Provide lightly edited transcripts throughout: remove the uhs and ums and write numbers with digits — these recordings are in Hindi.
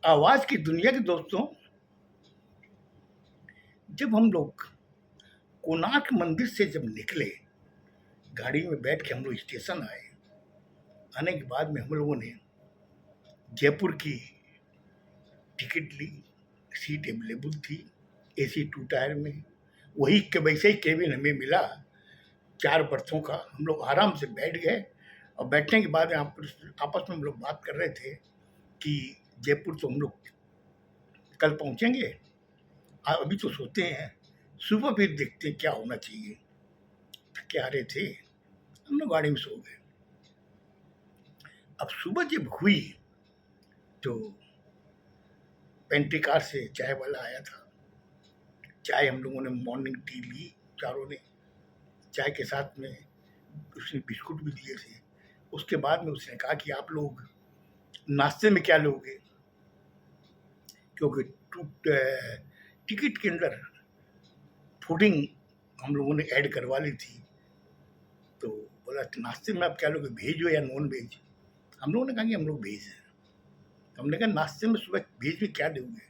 आवाज की दुनिया के दोस्तों, जब हम लोग कोणार्क मंदिर से जब निकले, गाड़ी में बैठ के हम लोग स्टेशन आए। आने के बाद में हम लोगों ने जयपुर की टिकट ली। सीट अवेलेबल थी, एसी 2 टायर में। वही के वैसे ही केबिन हमें मिला, 4 बर्थों का। हम लोग आराम से बैठ गए और बैठने के बाद आपस में हम लोग बात कर रहे थे कि जयपुर तो हम लोग कल पहुंचेंगे, अभी तो सोते हैं, सुबह फिर देखते हैं क्या होना चाहिए। थके आ रहे थे, हम लोग गाड़ी में सो गए। अब सुबह जब हुई तो पेंट्री कार से चाय वाला आया था। चाय हम लोगों ने मॉर्निंग टी ली चारों ने। चाय के साथ में उसने बिस्कुट भी दिए थे। उसके बाद में उसने कहा कि आप लोग नाश्ते में क्या लोगे, क्योंकि टिकट के अंदर फूडिंग हम लोगों ने ऐड करवा ली थी। तो बोला नाश्ते में आप क्या लोगे, वेज हो या नॉन वेज। हम लोगों ने कहा कि हम लोग वेज हैं। हमने कहा नाश्ते में सुबह वेज में क्या दोगे।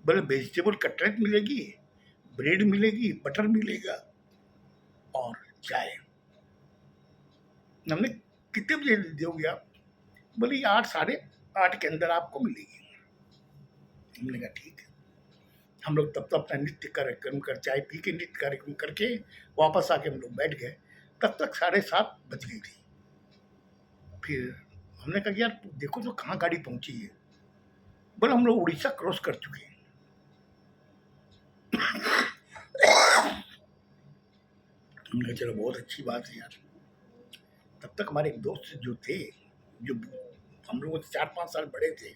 बोले वेजिटेबल कटलेट मिलेगी, ब्रेड मिलेगी, बटर मिलेगा और चाय। हमने कितने बजे दोगे आप। बोले 8 साढ़े 8 के अंदर आपको मिलेगी। हमने कहा ठीक है। हम लोग तब तक अपना नृत्य कार्यक्रम कर, चाय पी के नृत्य कार्यक्रम करके वापस आके हम लोग बैठ गए। तब तक 7:30 बज गई थी। फिर हमने कहा यार देखो तो कहाँ गाड़ी पहुंची है। बोले हम लोग उड़ीसा क्रॉस कर चुके हैं। हमने कहा चलो बहुत अच्छी बात है यार। तब तक हमारे एक दोस्त जो थे, जो हम लोगों से 4-5 साल बड़े थे,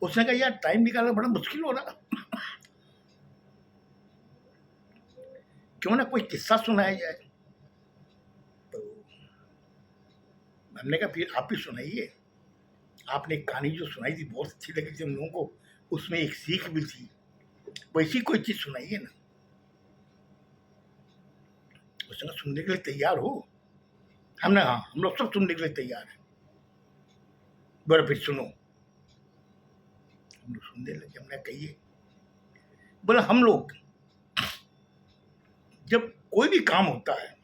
उसने कहा यार टाइम निकालना बड़ा मुश्किल हो रहा, क्यों ना कोई किस्सा सुनाया जाए। तो हमने कहा फिर आप ही सुनाइए। आपने एक कहानी जो सुनाई थी बहुत अच्छी लगी थी हम लोगों को, उसमें एक सीख भी थी, वैसी कोई चीज सुनाइए ना। उसने सुनने के लिए तैयार हो। हमने हाँ, हम लोग सब सुनने के लिए तैयार है। बोले फिर सुनो। हम लोग सुनने लगे। हमने कहिए। बोले हम लोग जब कोई भी काम होता है,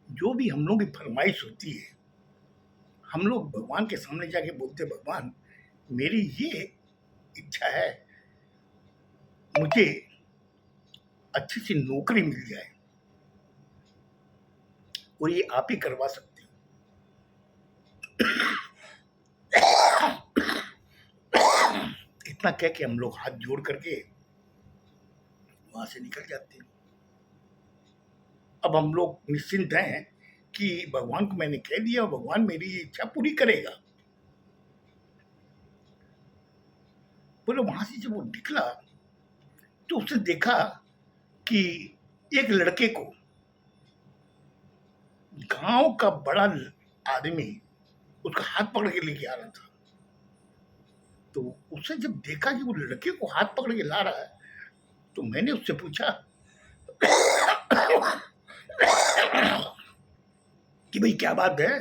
जो भी हम लोग की फरमाइश होती है, हम लोग भगवान के सामने जाके बोलते भगवान मेरी ये इच्छा है, मुझे अच्छी सी नौकरी मिल जाए और ये आप ही करवा सकते हो। इतना कह के हम लोग हाथ जोड़ करके वहां से निकल जाते हैं। अब हम लोग निश्चिंत हैं कि भगवान को मैंने कह दिया, भगवान मेरी इच्छा पूरी करेगा। बोले वहां से जब वो निकला तो उसने देखा कि एक लड़के को गांव का बड़ा आदमी उसका हाथ पकड़ के लेके आ रहा था। तो उसने जब देखा कि वो लड़के को हाथ पकड़ के ला रहा है, तो मैंने उससे पूछा कि भाई क्या बात है,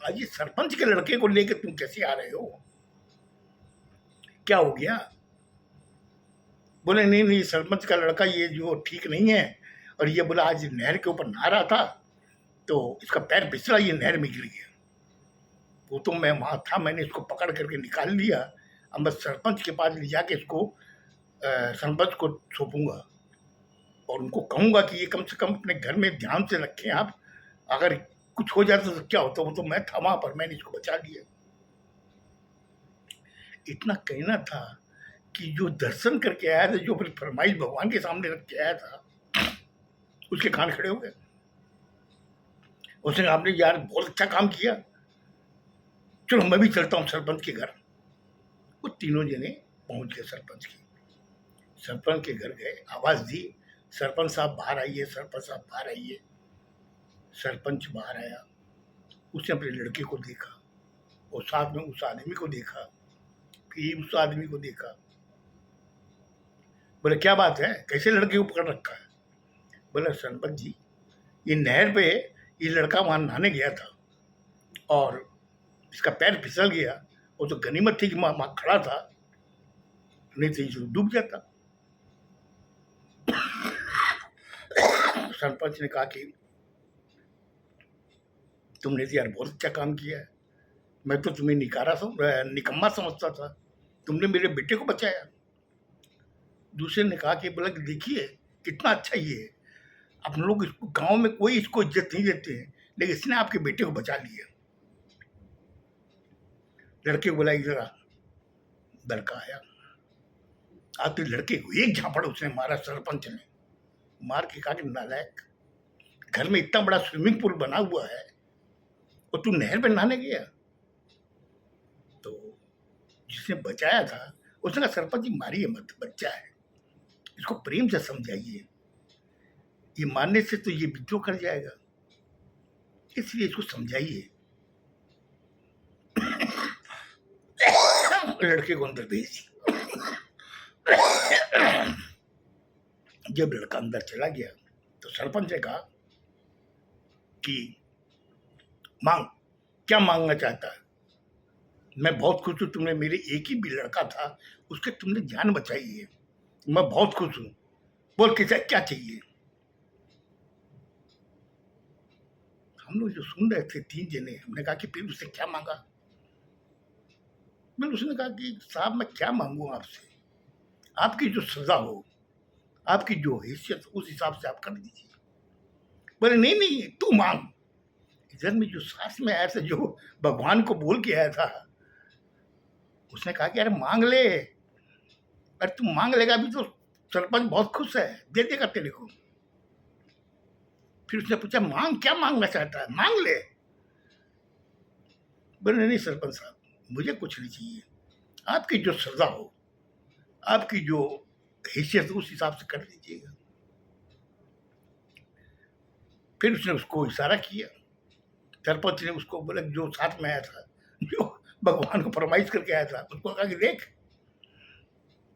आज ये सरपंच के लड़के को लेकर तुम कैसे आ रहे हो, क्या हो गया। बोले नहीं नहीं, सरपंच का लड़का ये जो ठीक नहीं है, और ये बोला आज नहर के ऊपर नहा रहा था तो इसका पैर फिसला, ये नहर में गिर गया। वो तो मैं वहां था, मैंने इसको पकड़ करके निकाल लिया। अब मैं सरपंच के पास ले जाके इसको सरपंच को सौंपूंगा और उनको कहूंगा कि ये कम से कम अपने घर में ध्यान से रखें आप। अगर कुछ हो जाता तो क्या होता, वो तो मैं था वहां पर, मैंने इसको बचा लिया। इतना कहना था कि जो दर्शन करके आया था, जो अपनी फरमाइश भगवान के सामने रख के आया था, उसके कान खड़े हो गए। उसने आपने यार बहुत अच्छा काम किया, चलो मैं भी चलता हूँ सरपंच के घर। वो तीनों जने पहुंच गए सरपंच के। सरपंच के घर गए, आवाज दी सरपंच साहब बाहर आइए, सरपंच साहब बाहर आइए। सरपंच बाहर आया। उसने अपने लड़के को देखा और साथ में उस आदमी को देखा, फिर उस आदमी को देखा। बोले क्या बात है, कैसे लड़के को पकड़ रखा है। बोले सरपंच जी, ये नहर पे ये लड़का वहां नहाने गया था और इसका पैर फिसल गया, वो तो गनीमत थी कि मैं खड़ा था, नहीं तो ये डूब जाता। सरपंच ने कहा कि तुमने तो यार बहुत अच्छा काम किया है, मैं तो तुम्हें निकम्मा समझता था, तुमने मेरे बेटे को बचाया। दूसरे ने कहा कि बोला कि देखिए कितना अच्छा ये है, अपन लोग इसको गांव में कोई इसको इज्जत नहीं देते हैं, लेकिन इसने आपके बेटे को बचा लिया। लड़के को बोला जरा, लड़का आया, आते लड़के को एक झापड़ उसने मारा, सरपंच ने मार के कहा कि नालायक, घर में इतना बड़ा स्विमिंग पूल बना हुआ है और तू नहर में नहाने गया। तो जिसने बचाया था उसने कहा सरपंच जी मारिए मत, बच्चा है, इसको प्रेम से समझाइए, ये मारने से तो ये विद्रोह कर जाएगा, इसलिए इसको समझाइए। लड़के को अंदर भेज दिया। जब लड़का अंदर चला गया तो सरपंच ने कहा कि मांग, क्या मांगना चाहता है? मैं बहुत खुश हूं, तुमने मेरे एक ही भी लड़का था उसके तुमने जान बचाई है, मैं बहुत खुश हूं, बोल किसे क्या चाहिए? हम लोग जो सुन रहे थे 3 जने, हमने कहा कि फिर उससे क्या मांगा? मैंने उसने कहा कि साहब मैं क्या मांगू आपसे, आपकी जो सजा हो, आपकी जो हैसियत उस हिसाब से आप कर दीजिए। बोले नहीं नहीं तू मांग। इधर में जो सांस में आया था, जो भगवान को बोल के आया था, उसने कहा कि अरे मांग ले, अरे तू मांग लेगा अभी तो सरपंच बहुत खुश है, दे देगा तेरे को। फिर उसने पूछा मांग, क्या मांगना चाहता है, मांग ले। बोले नहीं सरपंच साहब मुझे कुछ नहीं चाहिए, आपकी जो सजा हो, आपकी जो हैसियत उस हिसाब से कर दीजिएगा। फिर उसने उसको इशारा किया, सरपंच ने उसको बोला जो साथ में आया था, जो भगवान को फरमाइश करके आया था, उसको कहा कि देख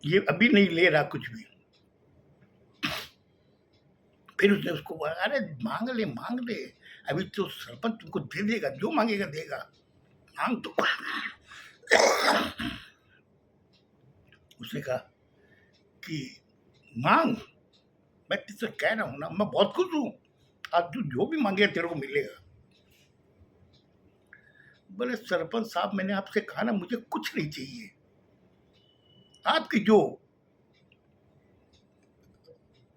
ये अभी नहीं ले रहा कुछ भी। फिर उसने उसको बोला अरे मांग ले, अभी तो सरपंच तुमको दे देगा, जो मांगेगा देगा, मांग तो। उसने कहा कि मांग, मैं तुझसे कह रहा हूं ना, मैं बहुत खुश हूं, आज तू जो भी मांगेगा तेरे को मिलेगा। बोले सरपंच साहब मैंने आपसे कहा ना मुझे कुछ नहीं चाहिए, आपकी जो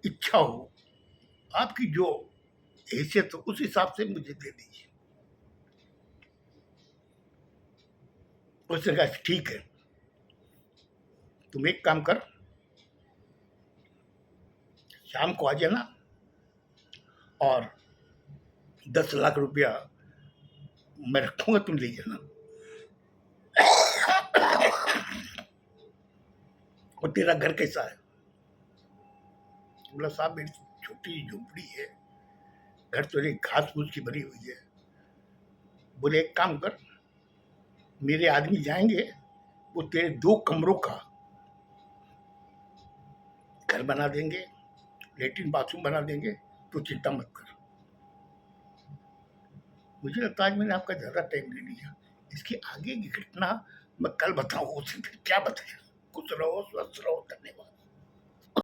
इच्छा हो, आपकी जो हैसियत हो उस हिसाब से मुझे दे दीजिए। उसने कहा ठीक है, तुम एक काम कर, शाम को आ जाना और 10 लाख रुपया मैं रखूंगा, तुम ले जाना। और तेरा घर कैसा है? बोला साहब मेरी छोटी झोपड़ी है, घर तो एक घास फूस की भरी हुई है। बोले एक काम कर, मेरे आदमी जाएंगे, वो तेरे 2 कमरों का घर बना देंगे, लेटरिन बाथरूम बना देंगे, तो चिंता मत कर। मुझे लगता है आज मैंने आपका ज़्यादा टाइम ले लिया, इसके आगे की घटना मैं कल बताऊँ, उससे फिर क्या बताया। खुश रहो, स्वस्थ रहो, धन्यवाद।